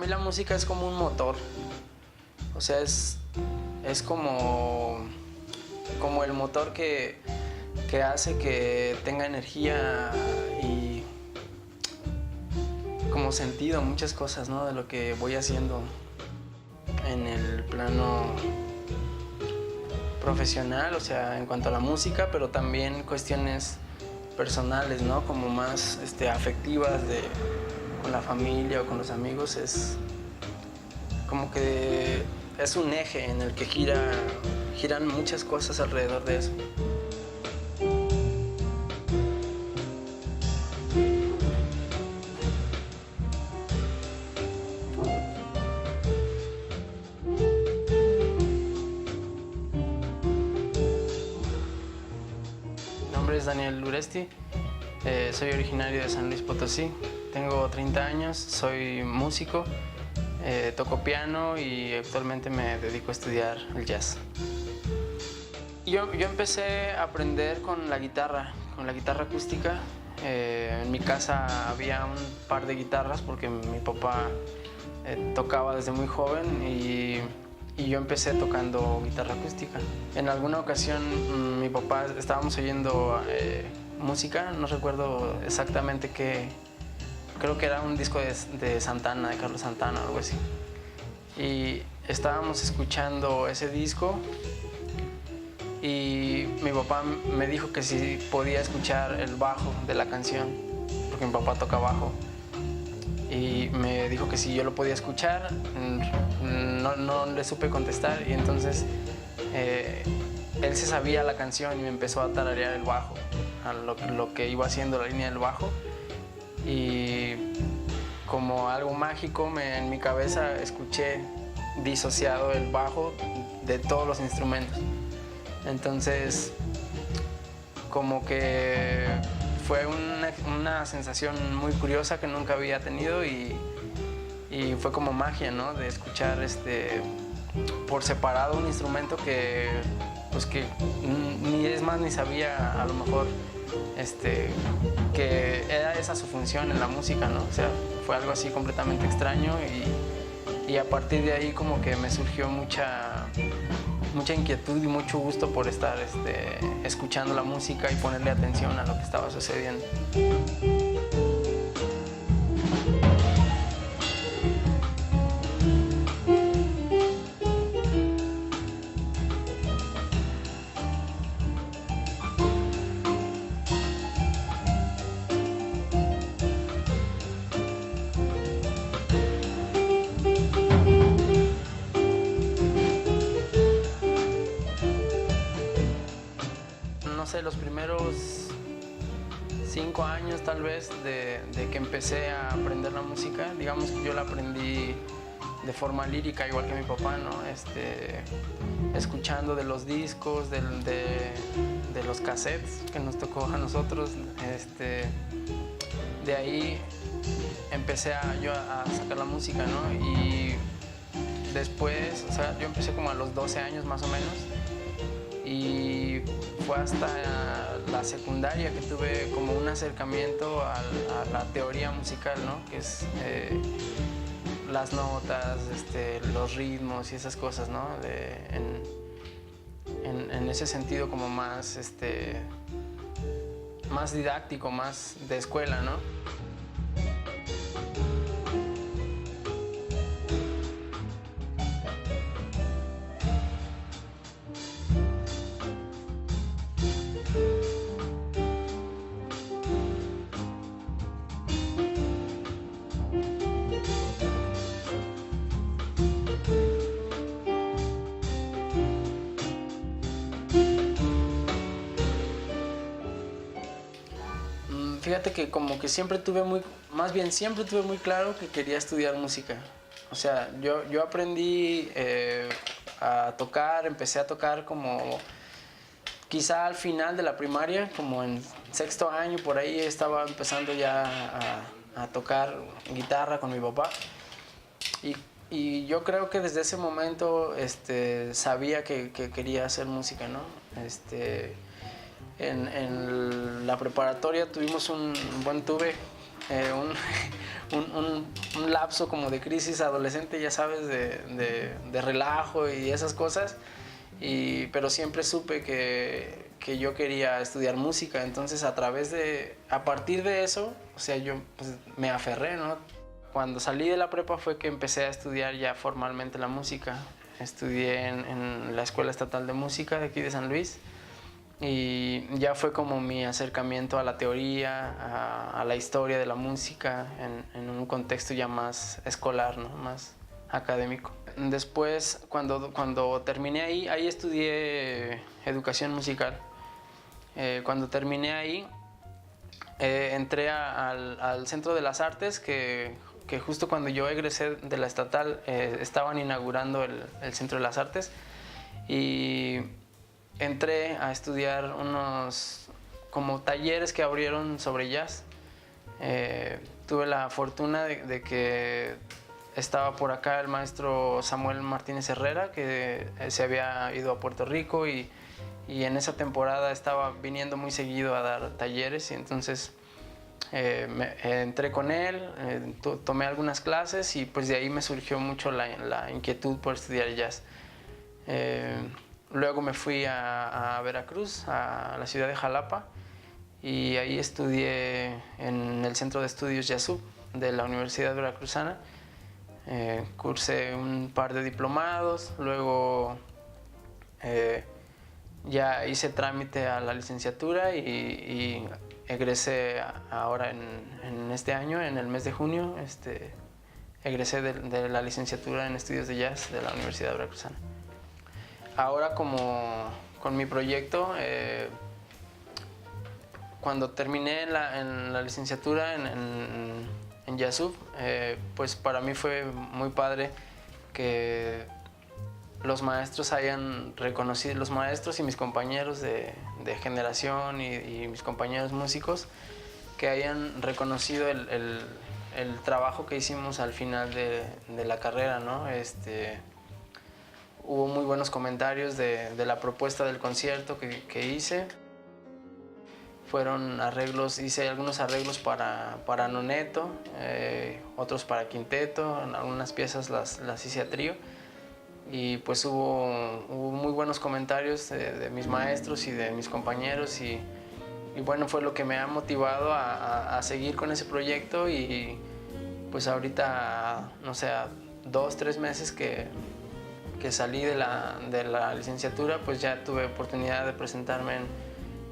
mí la música es como un motor, o sea, es como el motor que hace que tenga energía y como sentido muchas cosas, ¿no? De lo que voy haciendo en el plano profesional, o sea, en cuanto a la música, pero también cuestiones personales, ¿no? Como más afectivas con la familia o con los amigos. Es como que es un eje en el que giran muchas cosas alrededor de eso. Mi nombre es Daniel Uresti, soy originario de San Luis Potosí, tengo 30 años, soy músico, toco piano y actualmente me dedico a estudiar el jazz. Yo empecé a aprender con la guitarra acústica. En mi casa había un par de guitarras porque mi papá tocaba desde muy joven y yo empecé tocando guitarra acústica. En alguna ocasión mi papá estábamos oyendo música, no recuerdo exactamente qué, creo que era un disco de Santana, de Carlos Santana o algo así. Y estábamos escuchando ese disco y mi papá me dijo que si podía escuchar el bajo de la canción, porque mi papá toca bajo. Y me dijo que si yo lo podía escuchar, no le supe contestar y entonces él se sabía la canción y me empezó a tararear el bajo, a lo que iba haciendo la línea del bajo. Y como algo mágico en mi cabeza escuché disociado el bajo de todos los instrumentos. Entonces como que fue una sensación muy curiosa que nunca había tenido y fue como magia, ¿no? De escuchar por separado un instrumento que ni sabía a lo mejor que era esa su función en la música, ¿no? O sea, fue algo así completamente extraño y a partir de ahí como que me surgió mucha inquietud y mucho gusto por estar escuchando la música y ponerle atención a lo que estaba sucediendo. No sé, los primeros 5 años tal vez de que empecé a aprender la música, digamos que yo la aprendí de forma lírica igual que mi papá, ¿no? Escuchando de los discos, de los cassettes que nos tocó a nosotros. De ahí empecé yo a sacar la música, ¿no? Y después, o sea, yo empecé como a los 12 años más o menos y fue hasta la secundaria que tuve como un acercamiento a la teoría musical, ¿no? Que es las notas, los ritmos y esas cosas, ¿no? En ese sentido como más, más didáctico, más de escuela, ¿no? Fíjate que como que siempre tuve muy claro que quería estudiar música. O sea, yo aprendí a tocar, empecé a tocar como quizá al final de la primaria, como en sexto año, por ahí estaba empezando ya a tocar guitarra con mi papá. Y yo creo que desde ese momento sabía que quería hacer música, ¿no? En la preparatoria tuve un lapso como de crisis adolescente, ya sabes, de relajo y esas cosas. Pero siempre supe que yo quería estudiar música, entonces a partir de eso, o sea, yo pues, me aferré, ¿no? Cuando salí de la prepa fue que empecé a estudiar ya formalmente la música. Estudié en la Escuela Estatal de Música de aquí de San Luis y ya fue como mi acercamiento a la teoría, a la historia de la música en un contexto ya más escolar, ¿no? Más académico. Después, cuando terminé ahí estudié educación musical. Cuando terminé ahí, entré al Centro de las Artes, que justo cuando yo egresé de la estatal estaban inaugurando el Centro de las Artes y entré a estudiar unos como talleres que abrieron sobre jazz. Tuve la fortuna de que estaba por acá el maestro Samuel Martínez Herrera, que se había ido a Puerto Rico y en esa temporada estaba viniendo muy seguido a dar talleres y entonces entré con él, tomé algunas clases y pues de ahí me surgió mucho la inquietud por estudiar jazz. Luego me fui a Veracruz, a la ciudad de Jalapa, y ahí estudié en el Centro de Estudios YASUB de la Universidad Veracruzana. Cursé un par de diplomados, luego ya hice trámite a la licenciatura y egresé ahora en este año, en el mes de junio, egresé de la licenciatura en estudios de jazz de la Universidad Veracruzana. Ahora con mi proyecto, cuando terminé en la licenciatura en YASUB, pues para mí fue muy padre que los maestros hayan reconocido, los maestros y mis compañeros de generación y mis compañeros músicos, que hayan reconocido el trabajo que hicimos al final de la carrera, ¿no? Hubo muy buenos comentarios de la propuesta del concierto que hice. Fueron arreglos, hice algunos arreglos para noneto, otros para quinteto, algunas piezas las hice a trío. Y pues hubo muy buenos comentarios de mis maestros y de mis compañeros y bueno, fue lo que me ha motivado a seguir con ese proyecto y pues ahorita, no sé, 2, 3 meses que salí de la licenciatura, pues ya tuve oportunidad de presentarme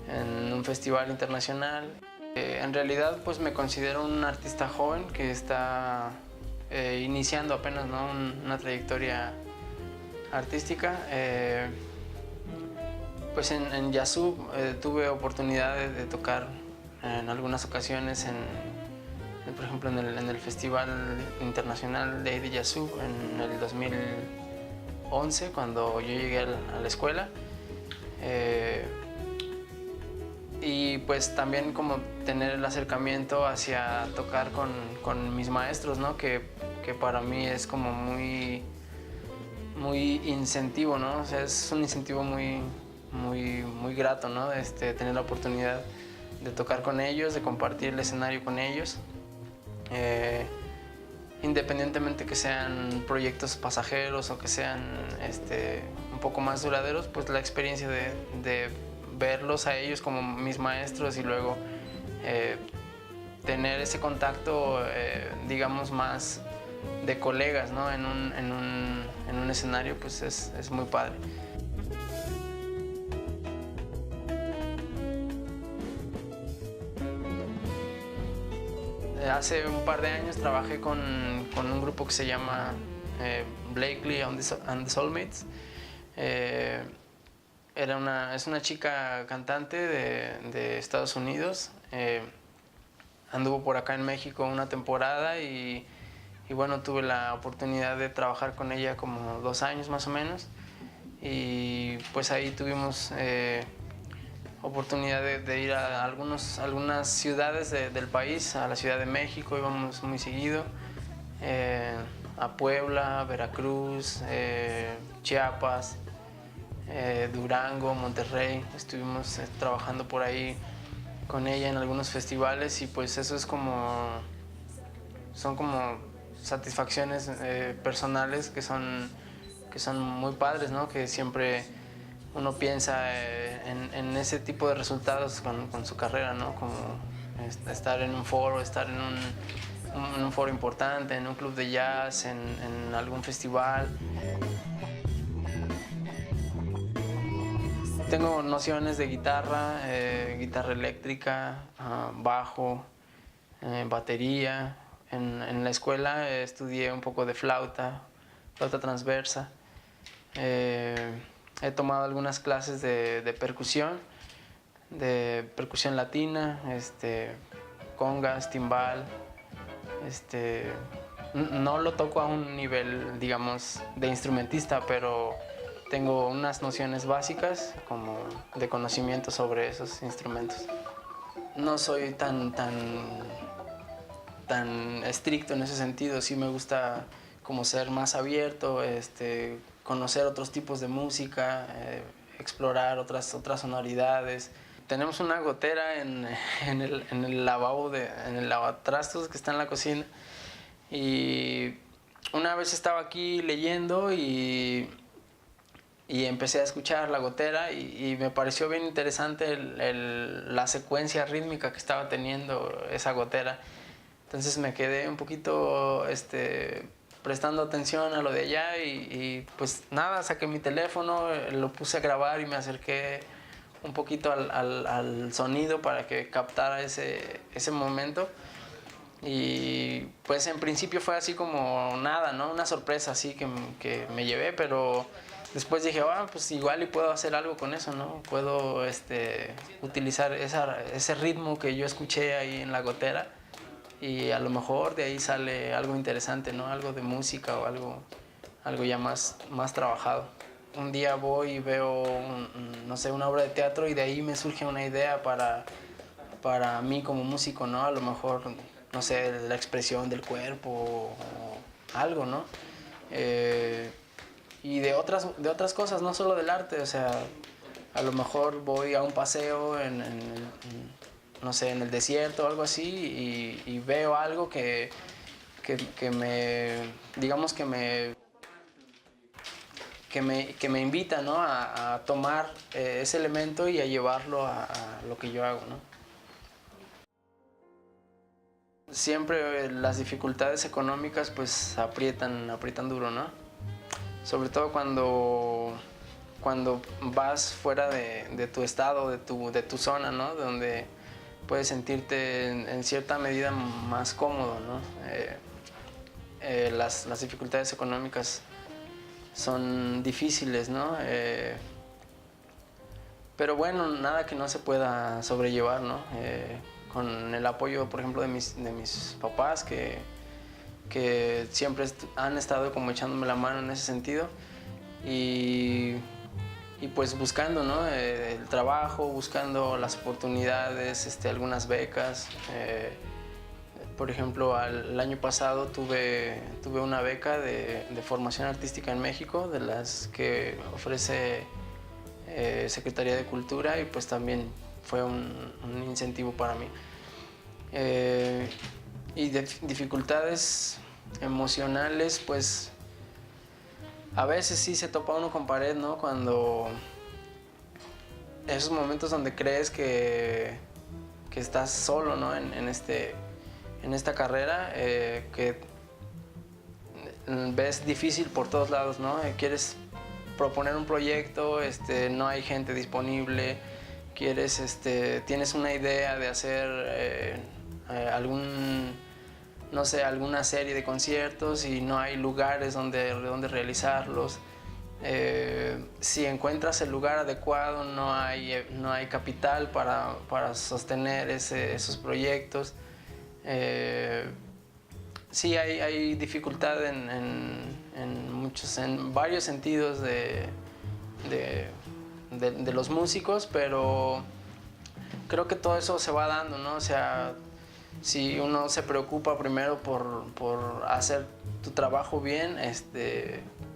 en un festival internacional. En realidad pues me considero un artista joven que está iniciando apenas, ¿no? Una trayectoria artística. Pues en YASUB tuve oportunidad de tocar en algunas ocasiones, por ejemplo en el Festival Internacional de YASUB en el 2011, cuando yo llegué a la escuela. Y pues también como tener el acercamiento hacia tocar con mis maestros, ¿no? Que para mí es como muy incentivo, ¿no? O sea, es un incentivo muy grato, ¿no? Tener la oportunidad de tocar con ellos, de compartir el escenario con ellos. Independientemente que sean proyectos pasajeros o que sean un poco más duraderos, pues la experiencia de verlos a ellos como mis maestros y luego tener ese contacto, digamos, más de colegas, ¿no? en un escenario, pues es muy padre. Hace un par de años trabajé con un grupo que se llama Blakely and the Soulmates. Es una chica cantante de Estados Unidos. Anduvo por acá en México una temporada y bueno, tuve la oportunidad de trabajar con ella como 2 años más o menos. Y pues ahí tuvimos oportunidad de ir a algunas ciudades del país, a la Ciudad de México íbamos muy seguido, a Puebla, Veracruz, Chiapas, Durango, Monterrey. Estuvimos trabajando por ahí con ella en algunos festivales y pues eso es como son como satisfacciones personales que son muy padres, ¿no? Que siempre uno piensa en ese tipo de resultados con su carrera, ¿no? Como estar en un foro, estar en un foro importante, en un club de jazz, en algún festival. Tengo nociones de guitarra, guitarra eléctrica, bajo, batería. En la escuela estudié un poco de flauta, flauta transversa. He tomado algunas clases de percusión latina, congas, timbal. No lo toco a un nivel, digamos, de instrumentista, pero tengo unas nociones básicas como de conocimiento sobre esos instrumentos. No soy tan estricto en ese sentido, sí me gusta como ser más abierto, conocer otros tipos de música, explorar otras sonoridades. Tenemos una gotera en el lavabo, en el lavatrastos que está en la cocina, y una vez estaba aquí leyendo y empecé a escuchar la gotera y me pareció bien interesante la secuencia rítmica que estaba teniendo esa gotera. Entonces me quedé un poquito prestando atención a lo de allá y pues nada, saqué mi teléfono, lo puse a grabar y me acerqué un poquito al sonido para que captara ese momento. Y pues en principio fue así como nada, ¿no? Una sorpresa así que me llevé, pero después dije, pues igual y puedo hacer algo con eso, ¿no? Puedo utilizar ese ritmo que yo escuché ahí en la gotera y a lo mejor de ahí sale algo interesante, ¿no? Algo de música o algo ya más trabajado. Un día voy y veo, no sé, una obra de teatro y de ahí me surge una idea para mí como músico, ¿no? A lo mejor, no sé, la expresión del cuerpo o algo, ¿no? Y de otras cosas, no solo del arte, o sea, a lo mejor voy a un paseo no sé, en el desierto o algo así y veo algo que me, digamos que me invita, ¿no? a tomar ese elemento y a llevarlo a lo que yo hago, ¿no? Siempre las dificultades económicas pues aprietan duro, ¿no? Sobre todo cuando vas fuera de tu estado, de tu zona, ¿no? Donde puedes sentirte en cierta medida más cómodo, ¿no? Las dificultades económicas son difíciles, ¿no? Pero bueno, nada que no se pueda sobrellevar, ¿no? Con el apoyo, por ejemplo, de mis papás, que siempre han estado como echándome la mano en ese sentido. Y pues buscando, ¿no? El trabajo, buscando las oportunidades, algunas becas. Por ejemplo, el año pasado tuve una beca de formación artística en México, de las que ofrece Secretaría de Cultura, y pues también fue un incentivo para mí. Y dificultades emocionales, pues a veces sí se topa uno con pared, ¿no? Cuando esos momentos donde crees que estás solo, ¿no? En esta carrera, que ves difícil por todos lados, ¿no? Quieres proponer un proyecto, no hay gente disponible, tienes una idea de hacer no sé, alguna serie de conciertos y no hay lugares donde realizarlos. Si encuentras el lugar adecuado, no hay capital para sostener esos proyectos. Sí, hay dificultad en varios sentidos de los músicos, pero creo que todo eso se va dando, ¿no? O sea, si uno se preocupa primero por hacer tu trabajo bien,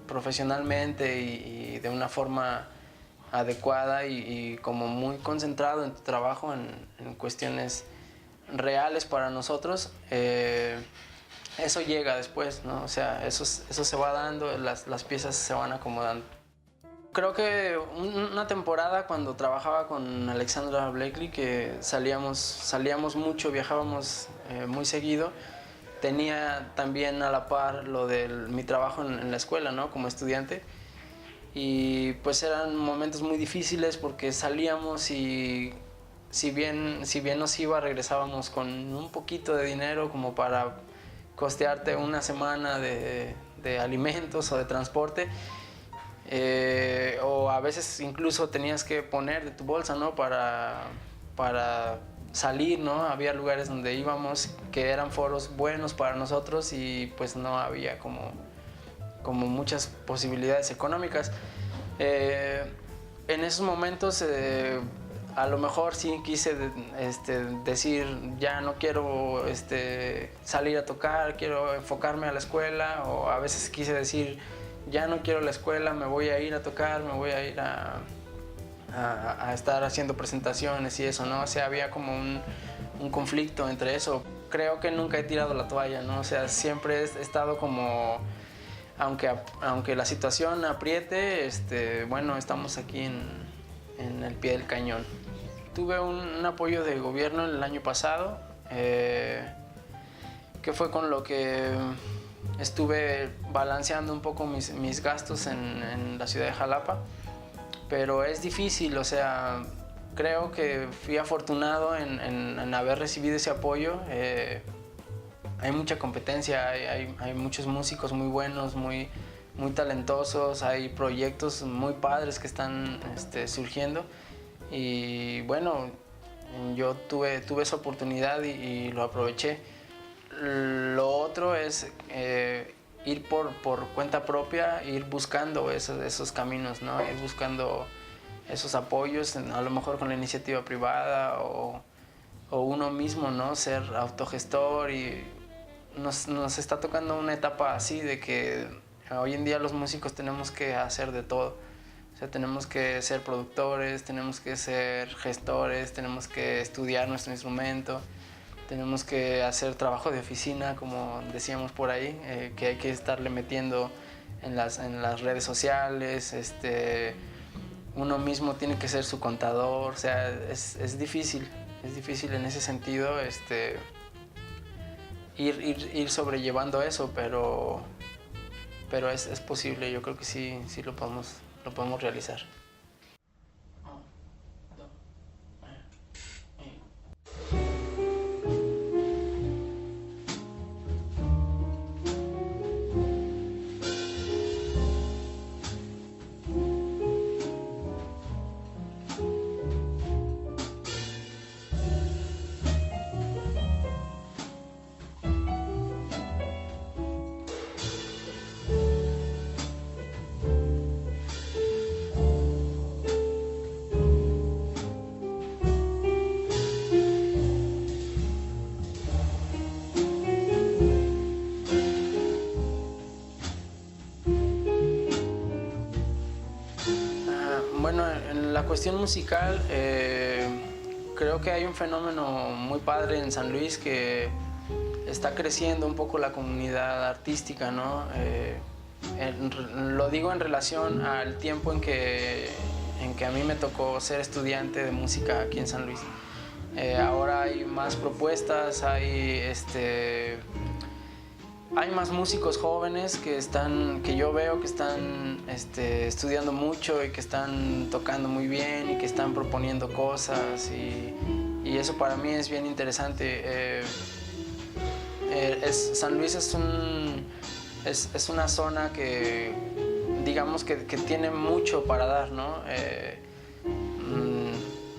profesionalmente y de una forma adecuada y como muy concentrado en tu trabajo, en cuestiones reales para nosotros, eso llega después, ¿no? O sea, eso se va dando, las piezas se van acomodando. Creo que una temporada cuando trabajaba con Alexandra Blakely, que salíamos mucho, viajábamos muy seguido, tenía también a la par lo de mi trabajo en la escuela, ¿no? Como estudiante. Y pues eran momentos muy difíciles porque salíamos y si bien nos iba, regresábamos con un poquito de dinero como para costearte una semana de alimentos o de transporte. O a veces incluso tenías que poner de tu bolsa, ¿no? Para salir, ¿no? Había lugares donde íbamos que eran foros buenos para nosotros y pues no había como muchas posibilidades económicas. En esos momentos a lo mejor sí quise decir, ya no quiero salir a tocar, quiero enfocarme a la escuela, o a veces quise decir, ya no quiero la escuela, me voy a ir a tocar, me voy a ir a estar haciendo presentaciones y eso, ¿no? O sea, había como un conflicto entre eso. Creo que nunca he tirado la toalla, ¿no? O sea, siempre he estado como, aunque la situación apriete, bueno, estamos aquí en el pie del cañón. Tuve un apoyo de gobierno el año pasado, que fue con lo que estuve balanceando un poco mis gastos en la ciudad de Jalapa, pero es difícil, o sea, creo que fui afortunado en haber recibido ese apoyo. Hay mucha competencia, hay muchos músicos muy buenos, muy talentosos, hay proyectos muy padres que están surgiendo y bueno, yo tuve esa oportunidad y lo aproveché. Lo otro es ir por cuenta propia, ir buscando esos caminos, ¿no? Ir buscando esos apoyos, a lo mejor con la iniciativa privada o uno mismo, ¿no? Ser autogestor, y nos está tocando una etapa así de que hoy en día los músicos tenemos que hacer de todo. O sea, tenemos que ser productores, tenemos que ser gestores, tenemos que estudiar nuestro instrumento, tenemos que hacer trabajo de oficina, como decíamos por ahí, que hay que estarle metiendo en las redes sociales, uno mismo tiene que ser su contador, o sea, es difícil en ese sentido ir sobrellevando eso, pero es posible, yo creo que sí lo podemos realizar. Bueno, en la cuestión musical, creo que hay un fenómeno muy padre en San Luis, que está creciendo un poco la comunidad artística, ¿no? Lo digo en relación al tiempo en que a mí me tocó ser estudiante de música aquí en San Luis. Ahora hay más propuestas, hay más músicos jóvenes que yo veo que están estudiando mucho y que están tocando muy bien y que están proponiendo cosas, y eso para mí es bien interesante. San Luis es una zona que digamos que tiene mucho para dar, ¿no?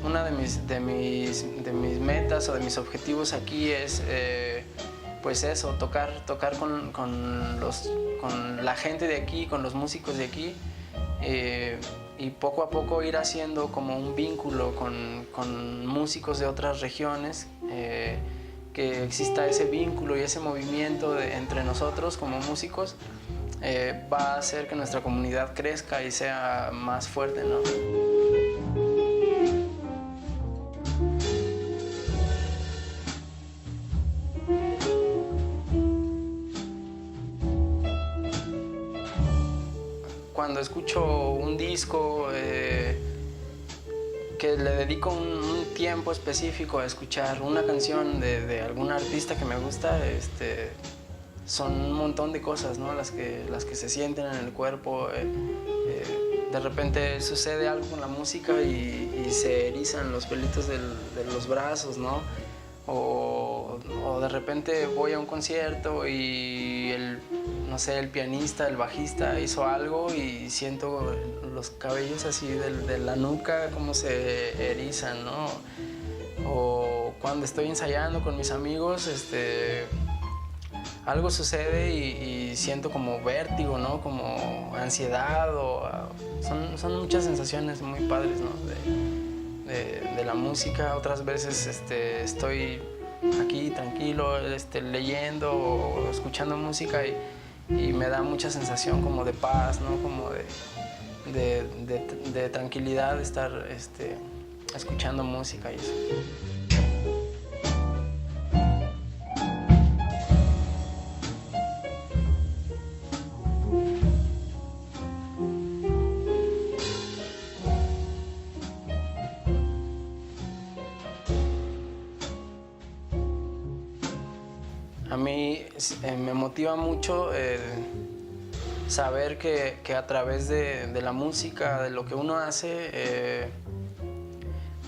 Una de mis metas o de mis objetivos aquí es pues eso, tocar con la gente de aquí, con los músicos de aquí, y poco a poco ir haciendo como un vínculo con músicos de otras regiones, que exista ese vínculo y ese movimiento entre nosotros como músicos, va a hacer que nuestra comunidad crezca y sea más fuerte, ¿no? cuando escucho un disco que le dedico un tiempo específico a escuchar una canción de algún artista que me gusta, son un montón de cosas, ¿no? Las que se sienten en el cuerpo. De repente sucede algo con la música y se erizan los pelitos de los brazos, ¿no? O de repente voy a un concierto y no sé, el pianista, el bajista hizo algo y siento los cabellos así de la nuca como se erizan, ¿no? O cuando estoy ensayando con mis amigos, algo sucede y siento como vértigo, ¿no? Como ansiedad son muchas sensaciones muy padres, ¿no? De la música. Otras veces estoy aquí tranquilo, leyendo o escuchando música y me da mucha sensación como de paz, ¿no? Como de tranquilidad estar escuchando música y eso. A mí me motiva mucho saber que a través de la música, de lo que uno hace,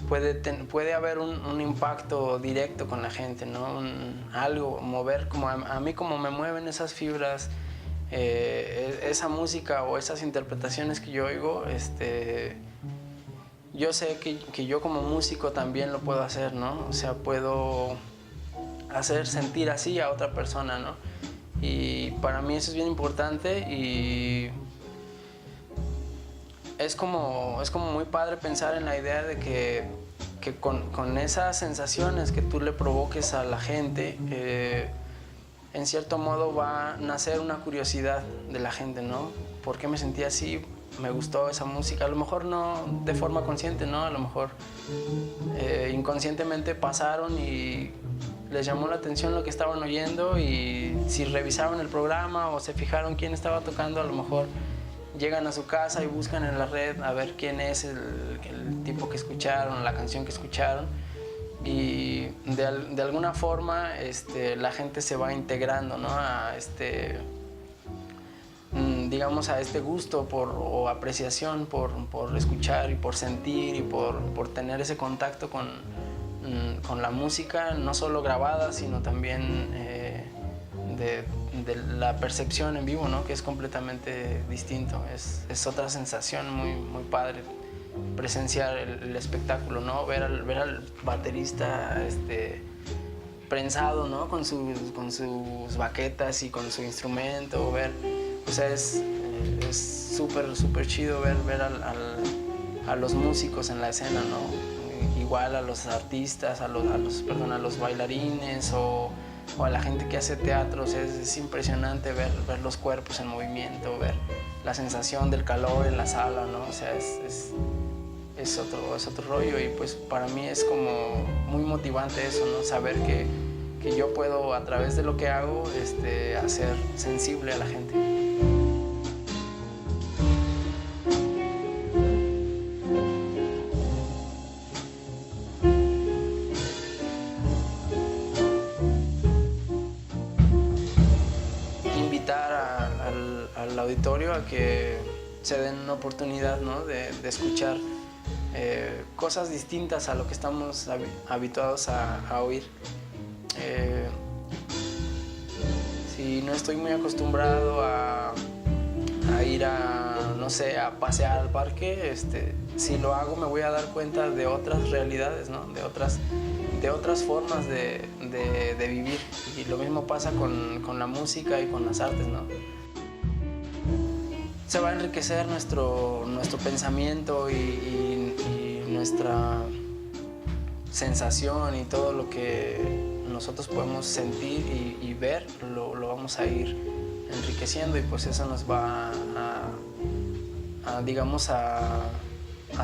puede haber un impacto directo con la gente, ¿no? Algo, mover, como a mí como me mueven esas fibras, esa música o esas interpretaciones que yo oigo, yo sé que yo como músico también lo puedo hacer, ¿no? O sea, puedo hacer sentir así a otra persona, ¿no? Y para mí eso es bien importante y es como muy padre pensar en la idea de que con esas sensaciones que tú le provoques a la gente, en cierto modo va a nacer una curiosidad de la gente, ¿no? ¿Por qué me sentí así? Me gustó esa música, a lo mejor no de forma consciente, ¿no? A lo mejor inconscientemente pasaron y les llamó la atención lo que estaban oyendo y si revisaron el programa o se fijaron quién estaba tocando, a lo mejor llegan a su casa y buscan en la red a ver quién es el tipo que escucharon, la canción que escucharon y de alguna forma la gente se va integrando, ¿no? A digamos a este gusto o apreciación por escuchar y por sentir y por tener ese contacto con la música, no solo grabada, sino también de la percepción en vivo, ¿no? Que es completamente distinto. Es otra sensación muy padre presenciar el espectáculo, ¿no? Ver al baterista prensado, ¿no? Con sus baquetas y con su instrumento, o sea, es súper chido ver a los músicos en la escena, ¿no? Igual a los artistas, a los bailarines o a la gente que hace teatros, es impresionante ver los cuerpos en movimiento, ver la sensación del calor en la sala, ¿no? O sea, es otro rollo y pues para mí es como muy motivante eso, ¿no? Saber que yo puedo a través de lo que hago hacer sensible a la gente. Al auditorio a que se den una oportunidad, ¿no? de escuchar cosas distintas a lo que estamos habituados a oír. Si no estoy muy acostumbrado a ir no sé, a pasear al parque, si lo hago me voy a dar cuenta de otras realidades, ¿no? De otras formas de vivir. Y lo mismo pasa con la música y con las artes, ¿no? Se va a enriquecer nuestro pensamiento y nuestra sensación y todo lo que nosotros podemos sentir y ver, lo vamos a ir enriqueciendo y pues eso nos va digamos, a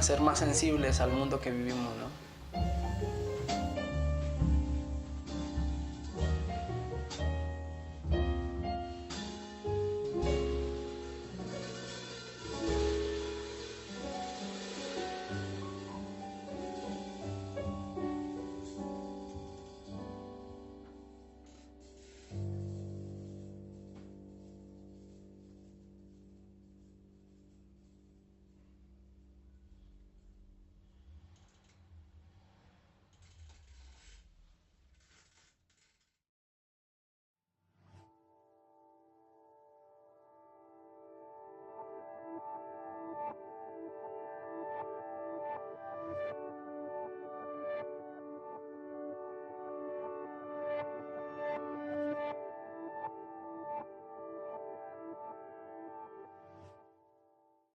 ser más sensibles al mundo que vivimos, ¿no?